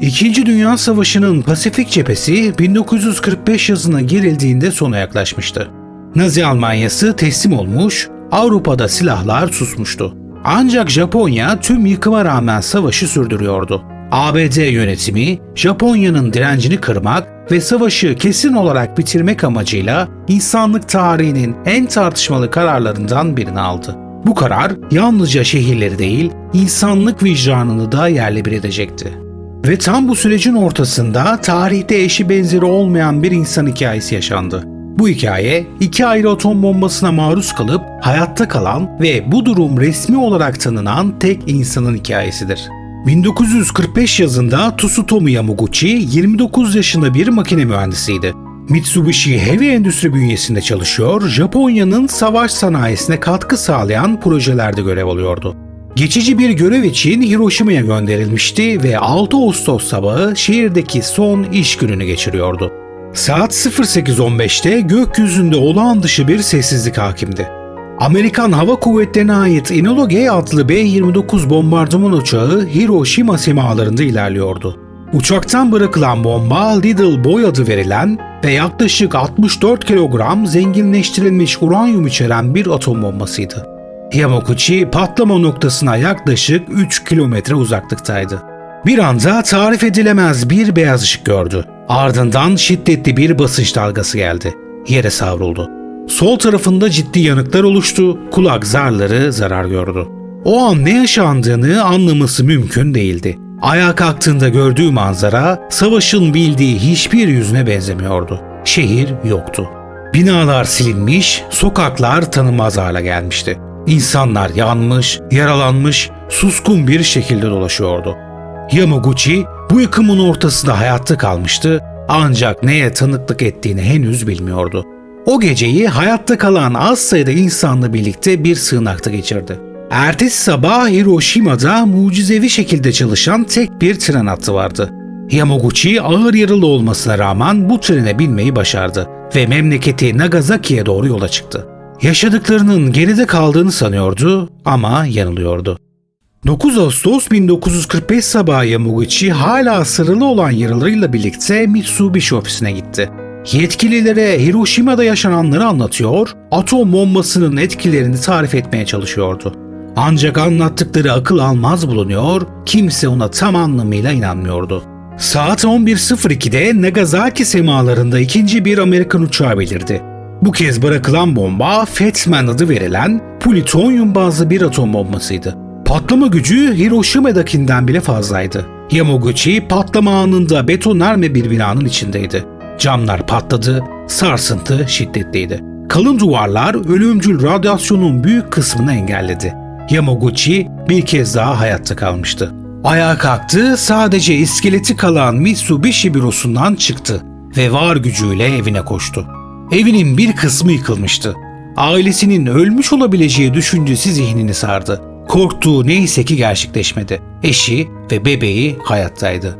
İkinci Dünya Savaşı'nın Pasifik cephesi 1945 yazına girildiğinde sona yaklaşmıştı. Nazi Almanyası teslim olmuş, Avrupa'da silahlar susmuştu. Ancak Japonya tüm yıkıma rağmen savaşı sürdürüyordu. ABD yönetimi Japonya'nın direncini kırmak ve savaşı kesin olarak bitirmek amacıyla insanlık tarihinin en tartışmalı kararlarından birini aldı. Bu karar yalnızca şehirleri değil, insanlık vicdanını da yerle bir edecekti. Ve tam bu sürecin ortasında tarihte eşi benzeri olmayan bir insan hikayesi yaşandı. Bu hikaye iki ayrı atom bombasına maruz kalıp hayatta kalan ve bu durum resmi olarak tanınan tek insanın hikayesidir. 1945 yazında Tsutomu Yamaguchi 29 yaşında bir makine mühendisiydi. Mitsubishi Heavy Endüstri bünyesinde çalışıyor, Japonya'nın savaş sanayisine katkı sağlayan projelerde görev alıyordu. Geçici bir görev için Hiroşima'ya gönderilmişti ve 6 Ağustos sabahı şehirdeki son iş gününü geçiriyordu. Saat 08:15'te gökyüzünde olağan dışı bir sessizlik hakimdi. Amerikan Hava Kuvvetleri'ne ait Enola Gay adlı B-29 bombardıman uçağı Hiroşima semalarında ilerliyordu. Uçaktan bırakılan bomba Little Boy adı verilen ve yaklaşık 64 kilogram zenginleştirilmiş uranyum içeren bir atom bombasıydı. Yamaguchi patlama noktasına yaklaşık 3 kilometre uzaklıktaydı. Bir anda tarif edilemez bir beyaz ışık gördü. Ardından şiddetli bir basınç dalgası geldi. Yere savruldu. Sol tarafında ciddi yanıklar oluştu, kulak zarları zarar gördü. O an ne yaşandığını anlaması mümkün değildi. Ayağa kalktığında gördüğü manzara, savaşın bildiği hiçbir yüzüne benzemiyordu. Şehir yoktu. Binalar silinmiş, sokaklar tanınmaz hale gelmişti. İnsanlar yanmış, yaralanmış, suskun bir şekilde dolaşıyordu. Yamaguchi bu yıkımın ortasında hayatta kalmıştı ancak neye tanıklık ettiğini henüz bilmiyordu. O geceyi hayatta kalan az sayıda insanla birlikte bir sığınakta geçirdi. Ertesi sabah Hiroşima'da mucizevi şekilde çalışan tek bir tren hattı vardı. Yamaguchi ağır yaralı olmasına rağmen bu trene binmeyi başardı ve memleketi Nagasaki'ye doğru yola çıktı. Yaşadıklarının geride kaldığını sanıyordu ama yanılıyordu. 9 Ağustos 1945 sabahı Yamaguchi hala sarılı olan yaralarıyla birlikte Mitsubishi ofisine gitti. Yetkililere Hiroşima'da yaşananları anlatıyor, atom bombasının etkilerini tarif etmeye çalışıyordu. Ancak anlattıkları akıl almaz bulunuyor, kimse ona tam anlamıyla inanmıyordu. Saat 11:02'de Nagasaki semalarında ikinci bir Amerikan uçağı belirdi. Bu kez bırakılan bomba Fetman adı verilen plütonyum bazlı bir atom bombasıydı. Patlama gücü Hiroşima'dakinden bile fazlaydı. Yamaguchi patlama anında betonarme bir binanın içindeydi. Camlar patladı, sarsıntı şiddetliydi. Kalın duvarlar ölümcül radyasyonun büyük kısmını engelledi. Yamaguchi bir kez daha hayatta kalmıştı. Ayağa kalktı, sadece iskeleti kalan Mitsubishi bürosundan çıktı ve var gücüyle evine koştu. Evinin bir kısmı yıkılmıştı. Ailesinin ölmüş olabileceği düşüncesi zihnini sardı. Korktuğu neyse ki gerçekleşmedi. Eşi ve bebeği hayattaydı.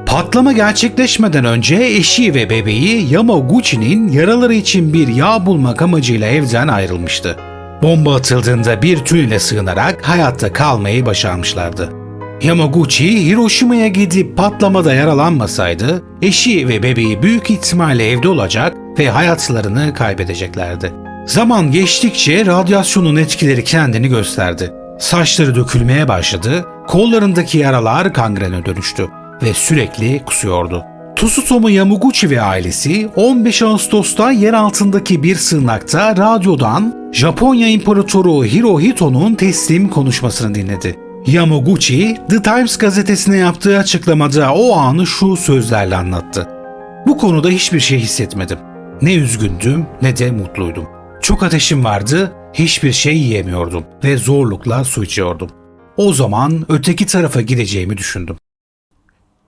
Patlama gerçekleşmeden önce eşi ve bebeği Yamaguchi'nin yaraları için bir yağ bulmak amacıyla evden ayrılmıştı. Bomba atıldığında bir tünele sığınarak hayatta kalmayı başarmışlardı. Yamaguchi, Hiroşima'ya gidip patlamada yaralanmasaydı, eşi ve bebeği büyük ihtimalle evde olacak ve hayatlarını kaybedeceklerdi. Zaman geçtikçe radyasyonun etkileri kendini gösterdi. Saçları dökülmeye başladı, kollarındaki yaralar gangrene dönüştü ve sürekli kusuyordu. Tsutomu Yamaguchi ve ailesi 15 Ağustos'ta yer altındaki bir sığınakta radyodan Japonya İmparatoru Hirohito'nun teslim konuşmasını dinledi. Yamaguchi, The Times gazetesine yaptığı açıklamada o anı şu sözlerle anlattı. Bu konuda hiçbir şey hissetmedim. Ne üzgündüm ne de mutluydum. Çok ateşim vardı, hiçbir şey yiyemiyordum ve zorlukla su içiyordum. O zaman öteki tarafa gideceğimi düşündüm.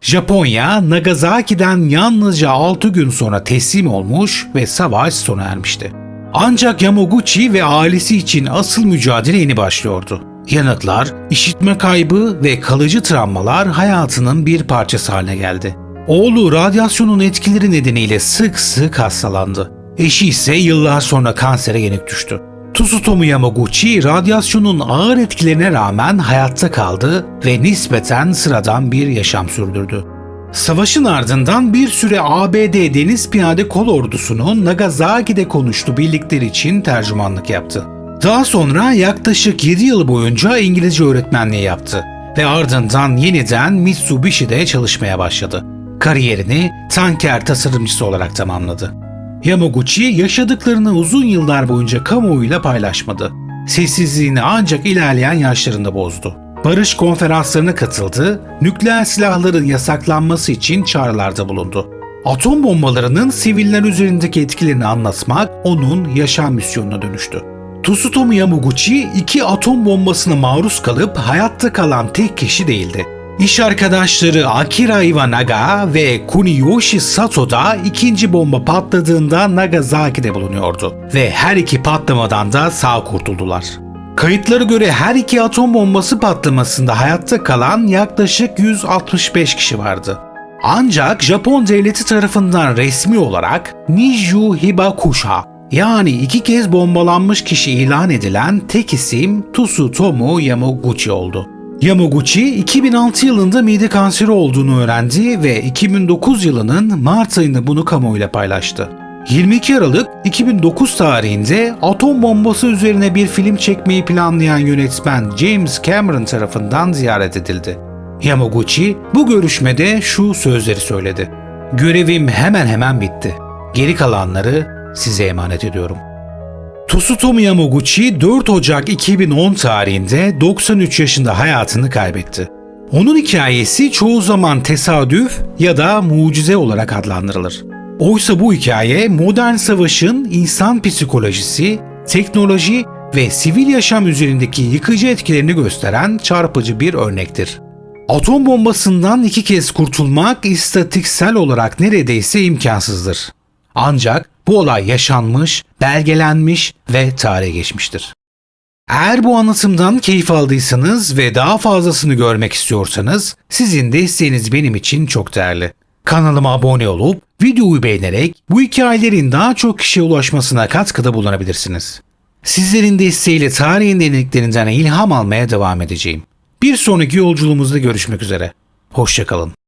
Japonya, Nagasaki'den yalnızca 6 gün sonra teslim olmuş ve savaş sona ermişti. Ancak Yamaguchi ve ailesi için asıl mücadele yeni başlıyordu. Yanıklar, işitme kaybı ve kalıcı travmalar hayatının bir parçası haline geldi. Oğlu radyasyonun etkileri nedeniyle sık sık hastalandı. Eşi ise yıllar sonra kansere yenik düştü. Tsutomu Yamaguchi radyasyonun ağır etkilerine rağmen hayatta kaldı ve nispeten sıradan bir yaşam sürdürdü. Savaşın ardından bir süre ABD Deniz Piyade Kol Ordusu'nun Nagasaki'de konuştuğu birlikler için tercümanlık yaptı. Daha sonra yaklaşık 7 yıl boyunca İngilizce öğretmenliği yaptı ve ardından yeniden Mitsubishi'de çalışmaya başladı. Kariyerini tanker tasarımcısı olarak tamamladı. Yamaguchi yaşadıklarını uzun yıllar boyunca kamuoyuyla paylaşmadı. Sessizliğini ancak ilerleyen yaşlarında bozdu. Barış konferanslarına katıldı, nükleer silahların yasaklanması için çağrılarda bulundu. Atom bombalarının siviller üzerindeki etkilerini anlatmak onun yaşam misyonuna dönüştü. Tsutomu Yamaguchi 2 atom bombasına maruz kalıp hayatta kalan tek kişi değildi. İş arkadaşları Akira Iwanaga ve Kuniyoshi Sato da ikinci bomba patladığında Nagasaki'de bulunuyordu ve her iki patlamadan da sağ kurtuldular. Kayıtlara göre her iki atom bombası patlamasında hayatta kalan yaklaşık 165 kişi vardı. Ancak Japon devleti tarafından resmi olarak Niju Hibakusha, yani 2 kez bombalanmış kişi ilan edilen tek isim Tsutomu Yamaguchi oldu. Yamaguchi 2006 yılında mide kanseri olduğunu öğrendi ve 2009 yılının Mart ayında bunu kamuoyuyla paylaştı. 22 Aralık 2009 tarihinde atom bombası üzerine bir film çekmeyi planlayan yönetmen James Cameron tarafından ziyaret edildi. Yamaguchi bu görüşmede şu sözleri söyledi: "Görevim hemen bitti. Geri kalanları size emanet ediyorum." Tsutomu Yamaguchi 4 Ocak 2010 tarihinde 93 yaşında hayatını kaybetti. Onun hikayesi çoğu zaman tesadüf ya da mucize olarak adlandırılır. Oysa bu hikaye modern savaşın insan psikolojisi, teknoloji ve sivil yaşam üzerindeki yıkıcı etkilerini gösteren çarpıcı bir örnektir. Atom bombasından 2 kez kurtulmak istatistiksel olarak neredeyse imkansızdır. Ancak bu olay yaşanmış, belgelenmiş ve tarihe geçmiştir. Eğer bu anlatımdan keyif aldıysanız ve daha fazlasını görmek istiyorsanız sizin desteğiniz benim için çok değerli. Kanalıma abone olup videoyu beğenerek bu hikayelerin daha çok kişiye ulaşmasına katkıda bulunabilirsiniz. Sizlerin desteğiyle tarihin derinliklerinden ilham almaya devam edeceğim. Bir sonraki yolculuğumuzda görüşmek üzere. Hoşça kalın.